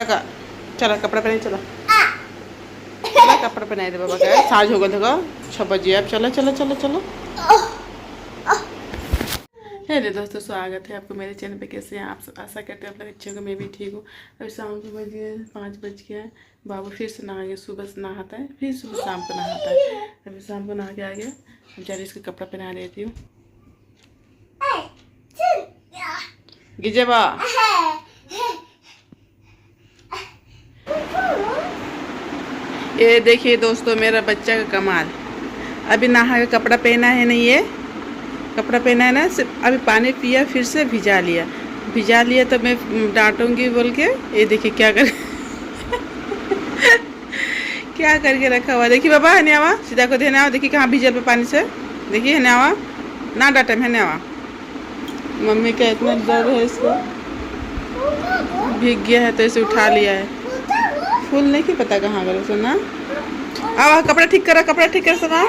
चला कपड़ा पहने चला चला कपड़ा पहनाए दे बाबा का साज होगा देखो 6 बजे अब चलो चलो चलो चलो। हेलो दोस्तों, स्वागत है आपको मेरे चैनल पे। कैसे हैं आप सब? आशा करते हैं आप लोग अच्छे हो। मैं भी ठीक हूँ। अभी शाम को बज गए 5 बज गया है। बाबू फिर से नहा गया। सुबह से नहाता है, फिर सुबह शाम को नहाता है। अभी शाम को नहा के आ गया। अब जा रही इसका कपड़ा पहना लेती हूँ। गिजेबा ये देखिए दोस्तों, मेरा बच्चा का कमाल। अभी नहा के कपड़ा पहना है ना, ये कपड़ा पहना है ना, सिर्फ अभी पानी पिया, फिर से भिजा लिया तो मैं डांटूंगी बोल के। ये देखिए क्या कर क्या करके रखा हुआ। देखिए बाबा है आवा सीधा को देने आवा। देखिए कहाँ भिजल पे पानी से। देखिए है आवा ना डाटे है आवा। मम्मी का इतना डर है, इसको भीग गया है तो इसे उठा लिया है। फूल नहीं की पता कहाँ करो सुना। आवा कपड़ा ठीक करा सुना।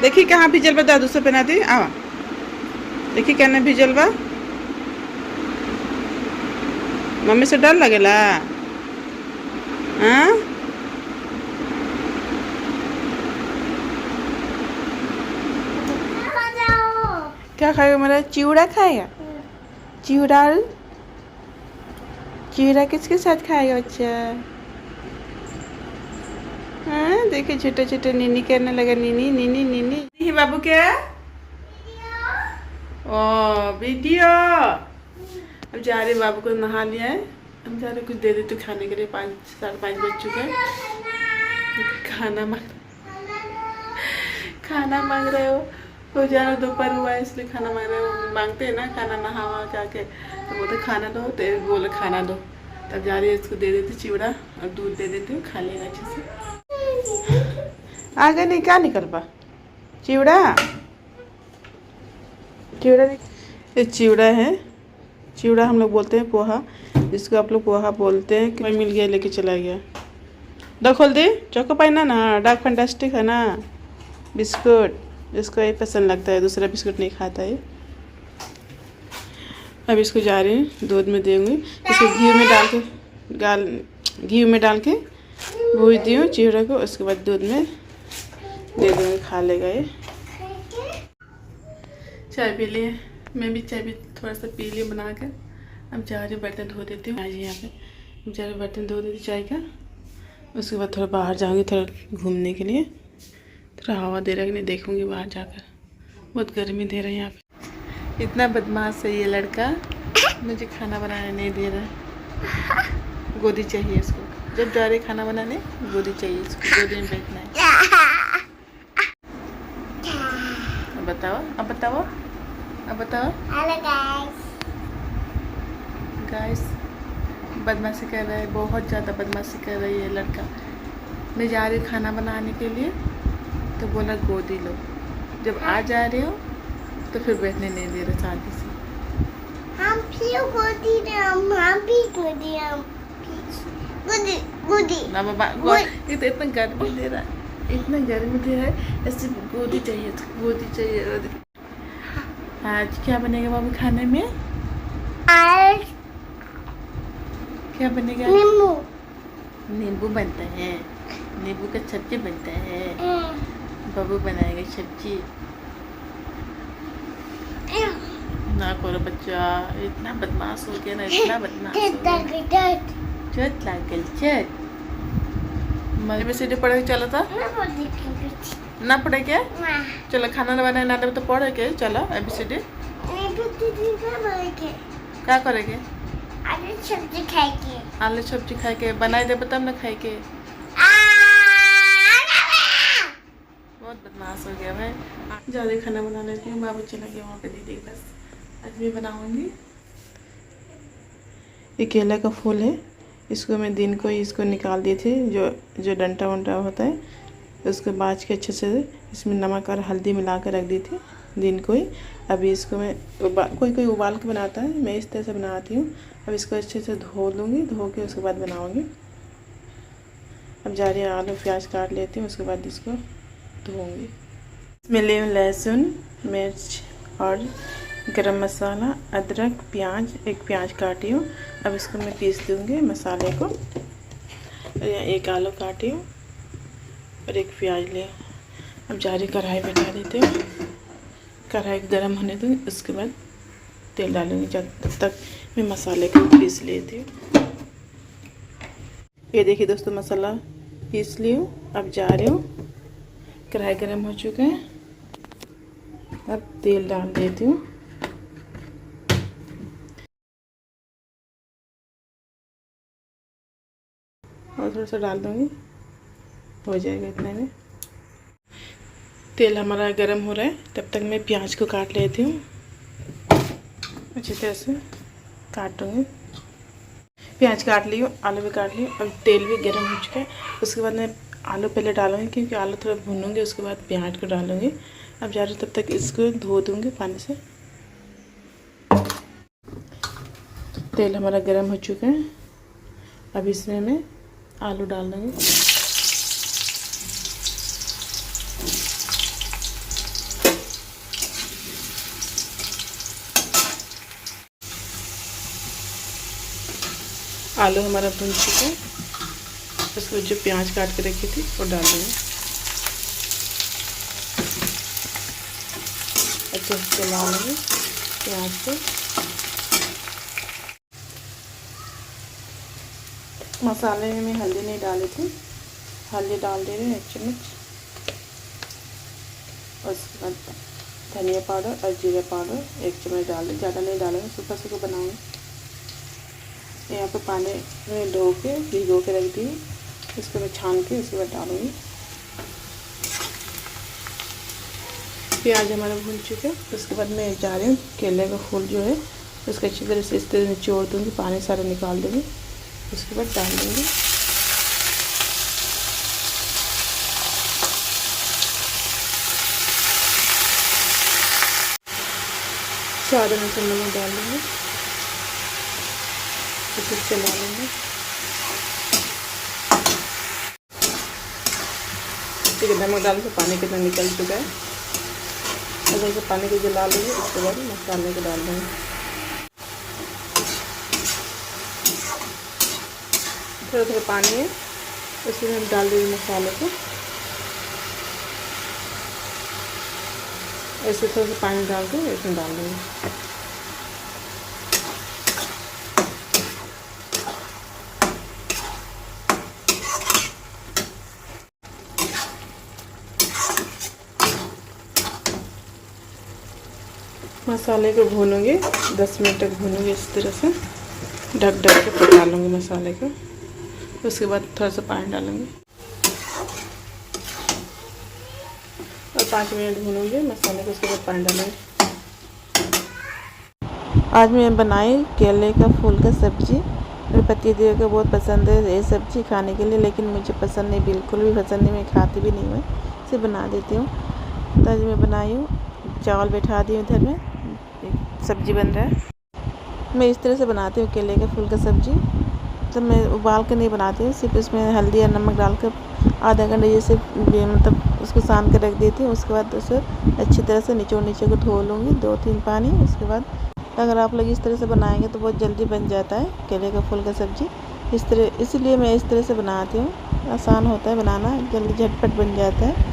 देखिए कहाँ भिजल बा, दादू से पहना दी। आवा देखिए कहने भिजल बा। मम्मी से डर लगेला। हाँ क्या खाएगा मेरा? चिवड़ा खाएगा। चिवड़ा किसके साथ खाएगा बच्चा? हाँ देखिए छोटे छोटे नीनी करने लगा। नीनी नीनी नीनी ही बाबू क्या? ओ वीडियो। अब जा रहे बाबू को नहा लिया है। अब जा रहे कुछ दे देते खाने के लिए। 5 साढ़े 5 बज चुके हैं। खाना मांग रहे हो जाना। दोपहर हुआ है इसलिए खाना मांग रहे हो। मांगते हैं ना खाना, नहा वहा के आके तो बोलते खाना दो, तो बोले खाना दो। तब जा रही है इसको दे देती चिवड़ा और दूध दे देती हूँ, खा लेगा अच्छे से। आगे नहीं क्या निकल पा चिवड़ा ये चिवड़ा है। चिवड़ा हम लोग बोलते हैं पोहा, जिसको आप लोग पोहा बोलते हैं। कि मैं मिल गया लेके चला गया। दो खोल दे। चौको पाई ना डार्क फैंटास्टिक है ना बिस्कुट, जिसको ये पसंद लगता है। दूसरा बिस्कुट नहीं खाता है। अब इसको जा रही हूँ दूध में देंगी। इसको घी में डाल के भूज दी हूँ चिवड़ा को। उसके बाद दूध में दे दूँगी, खा लेगा ये। चाय पी लिए, मैं भी चाय भी थोड़ा सा पी लिए बना कर। अब जा रही बर्तन धो देती हूँ। आज यहाँ पे जा रही बर्तन धो देती चाय का। उसके बाद थोड़ा बाहर जाऊँगी, थोड़ा घूमने के लिए। थोड़ा हवा दे रहा है कि नहीं देखूँगी बाहर जाकर। बहुत गर्मी दे रहा है यहाँ पे। इतना बदमाश है ये लड़का, मुझे खाना बनाने नहीं दे रहा। गोदी चाहिए इसको। जब जा रहे खाना बनाने गोदी चाहिए इसको। गोदी में बैठना है। अब बताओ गाइस, बदमाशी कर रहा है, बहुत ज़्यादा बदमाशी कर रहा है ये लड़का। मैं जा रही खाना बनाने के लिए तो बोला गोदी लो। जब आ जा रहे हो तो फिर बैठने नहीं दे रहे शांति से। गोदी ना बाबा ये तो इतना गर्मी दे रहा है, ऐसे गोदी चाहिए। आज क्या बनेगा बाबू खाने में? क्या बनेगा? नींबू बनता है। नींबू का सब्जी बनता है। बाबू बनाएगा सब्जी। ना करो बच्चा, इतना बदमाश हो गया ना, इतना बदमाश हो गया। चट लागल चट। मेरे में सीढ़ी पढ़ के चला था ना पढ़े क्या? चलो खाना बनाए ना तो पढ़े के चलो। ABCD क्या करेंगे? आलू सब्जी खाए के बनाए दे तब ना खाए के। बहुत बदमाश हो गया भाई। ज़्यादा खाना बना लेती हूँ। बाबू चला गया वहाँ पे दीदी के पास। आज मैं बनाऊँगी। ये केला का फूल है। इसको मैं दिन को ही इसको निकाल दी थी, जो डंटा वंटा होता है उसको बाज के अच्छे से इसमें नमक और हल्दी मिला कर रख दी थी दिन को ही। अभी इसको मैं कोई उबाल के बनाता है, मैं इस तरह से बनाती हूँ। अब इसको अच्छे से धो लूँगी, धो के उसके बाद बनाऊँगी। अब जा रही आलू प्याज काट लेती हूँ, उसके बाद इसको धोऊँगी। इसमें ले लहसुन मिर्च और गरम मसाला, अदरक, प्याज, एक प्याज काटी हूँ। अब इसको मैं पीस दूँगी मसाले को। और एक आलू काटी हूँ और एक प्याज ले। अब जारी कढ़ाई बैठा देती हूँ। कढ़ाई गरम होने दूँगी, उसके बाद तेल डालूँगी। जब तक मैं मसाले को पीस लेती हूँ। ये देखिए दोस्तों, मसाला पीस ली हूँ। अब जा रही हूँ, कढ़ाई गरम हो चुका है। अब तेल डाल देती हूँ। और थोड़ा सा डाल दूँगी, हो जाएगा इतने में। तेल हमारा गरम हो रहा है, तब तक मैं प्याज को काट लेती हूँ। अच्छी तरह से काटूँगी। प्याज काट ली हूँ, आलू भी काट ली हूँ। अब तेल भी गरम हो चुका है। उसके बाद मैं आलू पहले डालूँगी, क्योंकि आलू थोड़ा भूनूँगी, उसके बाद प्याज को डालूँगी। अब जा रही, तब तक इसको धो दूँगी पानी से। तेल हमारा गरम हो चुका है। अब इसमें मैं आलू डाल दूँगी। आलू हमारा भून चुका है। उसको जो प्याज काट के रखी थी वो डाल दूँगी। अच्छे से चला लेंगे प्याज को। मसाले में मैं हल्दी नहीं डाली थी, हल्दी डाल दे रहे हैं 1 चम्मच। और उसके बाद धनिया पाउडर और जीरा पाउडर 1 चम्मच डाल दें। ज़्यादा नहीं डालेंगे, सूखा सूखा बनाऊँगी। यहाँ पे पानी में भिगो के रख दी। इसको मैं छान के उसके बाद डालूँगी। प्याज हमारा भून चुका है। उसके बाद मैं जा रही हूँ, केले का फूल जो है उसको अच्छी तरह से इस तरह निचोड़ दूँगी, पानी सारा निकाल दूँगी। उसके बाद डाल दूँगी। स्वाद अनुसार नमक डाल दूँगी। इसे चला लेंगे। ठीक है, नमक डालने से पानी कितना निकल चुका है। अगर इसे पानी को जला लेंगे, उसके बाद मसाले को डाल देंगे। थोड़ा थोड़ा पानी है, उसमें हम डाल देंगे मसाले को। ऐसे थोड़ा सा पानी डाल के इसमें डाल देंगे। मसाले को भूनूंगी, 10 मिनट तक भूनूंगी। इस तरह से ढक के पका लूँगी मसाले को। उसके बाद थोड़ा सा पानी डालूँगी और 5 मिनट भूनूंगी मसाले को। उसके बाद पानी डालूँगी। आज मैं बनाई केले का फूल का सब्जी। मेरे पतिदेव को बहुत पसंद है ये सब्जी खाने के लिए, लेकिन मुझे पसंद नहीं, बिल्कुल भी पसंद नहीं। मैं खाती भी नहीं, मैं इसे बना देती हूँ। तो आज मैं बनाई हूँ, चावल बैठा दी हूँ इधर में, सब्जी बन रहा है। मैं इस तरह से बनाती हूँ केले के फूल का सब्जी। तो मैं उबाल के नहीं बनाती हूँ, सिर्फ इसमें हल्दी और नमक डालकर आधा घंटे जैसे मतलब उसको सान के रख देती हूँ। उसके बाद उसे अच्छी तरह से नीचे को धो लूँगी 2-3 पानी। उसके बाद अगर आप लोग इस तरह से बनाएंगे तो बहुत जल्दी बन जाता है केले का फूल का सब्जी। इसलिए मैं इस तरह से बनाती हूँ। आसान होता है बनाना, जल्दी झटपट बन जाता है।